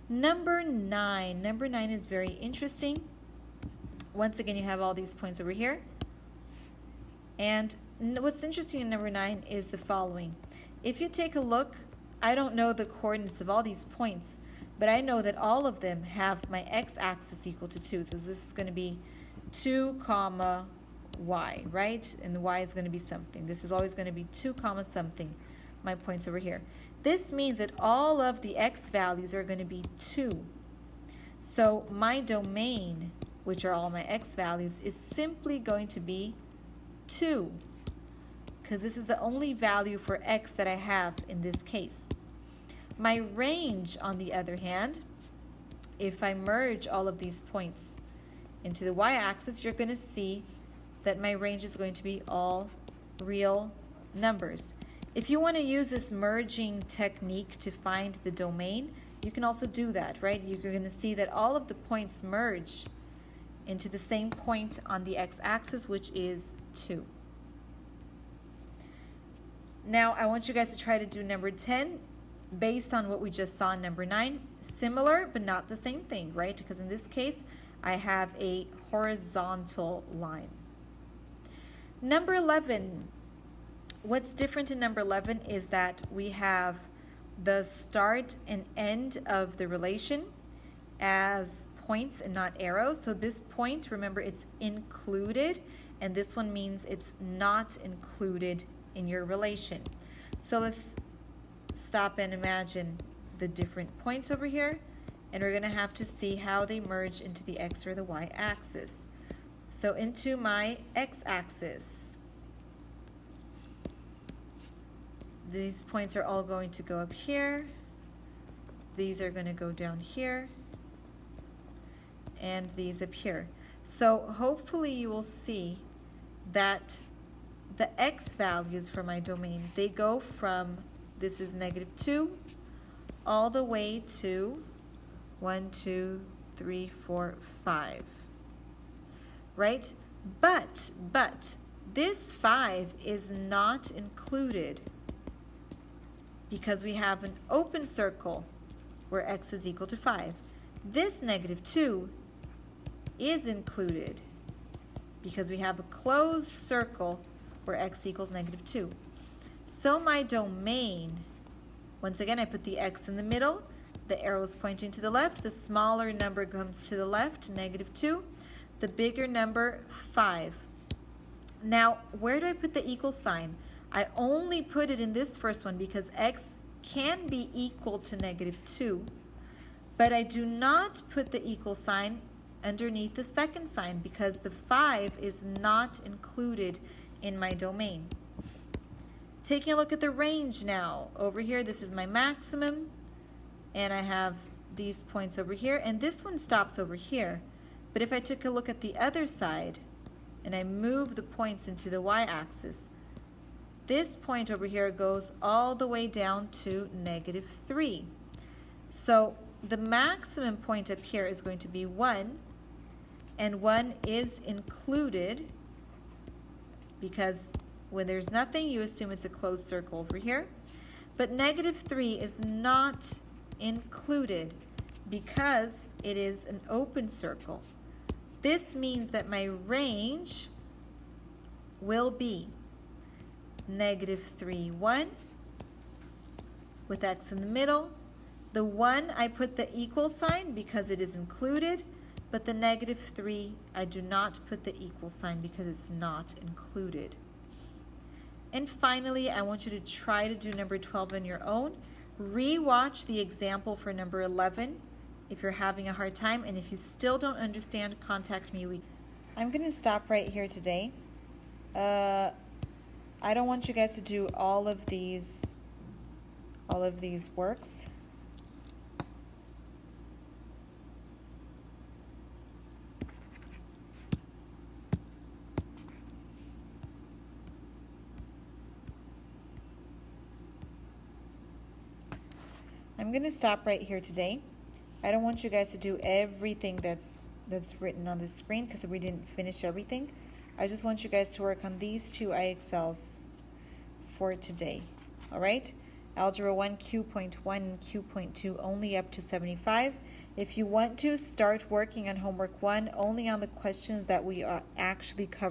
Number 9. Number 9 is very interesting. Once again, you have all these points over here. And what's interesting in number 9 is the following. If you take a look, I don't know the coordinates of all these points, but I know that all of them have my x-axis equal to 2. So this is going to be 2 comma y, right? And the y is going to be something. This is always going to be 2 comma something, my points over here. This means that all of the x values are going to be 2. So my domain, which are all my x values, is simply going to be 2, because this is the only value for x that I have in this case. My range, on the other hand, if I merge all of these points into the y-axis, you're going to see that my range is going to be all real numbers. If you want to use this merging technique to find the domain, you can also do that, right? You're going to see that all of the points merge into the same point on the x-axis, which is 2. Now, I want you guys to try to do number 10 based on what we just saw in number 9. Similar, but not the same thing, right? Because in this case, I have a horizontal line. Number 11. What's different in number 11 is that we have the start and end of the relation as points and not arrows. So this point, remember, it's included, and this one means it's not included in your relation. So let's stop and imagine the different points over here, and we're going to have to see how they merge into the x or the y axis. So into my x-axis, these points are all going to go up here. These are going to go down here, and these up here. So hopefully you will see that the x values for my domain, they go from, this is -2, all the way to 1, 2, 3, 4, 5, right? But this 5 is not included because we have an open circle where x is equal to 5. This -2 is included because we have a closed circle where x equals -2. So my domain, once again, I put the x in the middle, the arrow is pointing to the left, the smaller number comes to the left, -2, the bigger number, 5. Now, where do I put the equal sign? I only put it in this first one because x can be equal to -2, but I do not put the equal sign underneath the second sign because the 5 is not included in my domain. Taking a look at the range now. Over here, this is my maximum, and I have these points over here, and this one stops over here. But if I took a look at the other side, and I move the points into the y-axis, this point over here goes all the way down to -3. So the maximum point up here is going to be 1, and 1 is included because when there's nothing, you assume it's a closed circle over here. But -3 is not included because it is an open circle. This means that my range will be -3, 1, with x in the middle. The 1, I put the equal sign because it is included, but the -3, I do not put the equal sign because it's not included. And finally, I want you to try to do number 12 on your own. Re-watch the example for number 11 if you're having a hard time, and if you still don't understand, contact me. I'm going to stop right here today. I don't want you guys to do all of these works. I'm going to stop right here today. I don't want you guys to do everything that's written on the screen because we didn't finish everything. I just want you guys to work on these 2 IXLs for today. All right? Algebra 1, Q.1 and Q.2 only up to 75. If you want to, start working on homework 1 only on the questions that we are actually covering.